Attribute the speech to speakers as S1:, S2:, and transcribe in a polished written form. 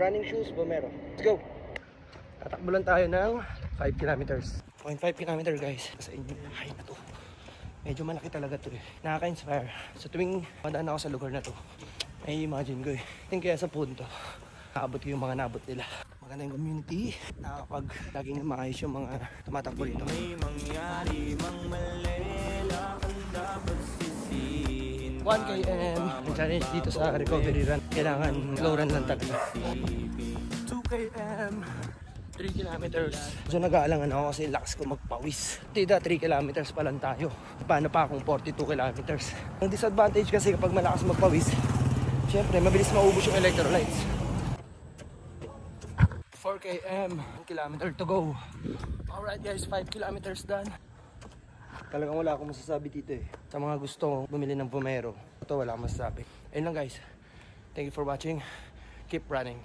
S1: running shoes, Vomero. Let's go! Tatakbo lang tayo ng 5 kilometers. 0.5 kilometer guys. Sa inyo yung high na to. Medyo malaki talaga to eh. Nakaka-inspire. So tuwing madaan ako sa lugar na to, ay imagine ko eh. Think kaya sa punto, nakabot ko yung mga nabot nila. Maganda yung community. Nakakapag laging maayos yung mga tumatakbo rito. May mangyari, mang malela, ang dapat sisihin. 1 km. Ang challenge dito sa recovery run. Kailangan slow run lang talaga. 2 km. 3 kilometers. So nag-aalangan ako kasi lakas ko magpawis. Tida 3 kilometers pa lang tayo. Paano pa akong 42 kilometers? Ang disadvantage kasi kapag malakas magpawis, syempre mabilis maubos yung electrolytes. 4 km, 1 kilometer to go. Alright guys, 5 kilometers done. Talagang wala akong masasabi dito eh. Sa mga gusto bumili ng Vomero, ito wala akong masasabi. Ayun lang guys. Thank you for watching. Keep running.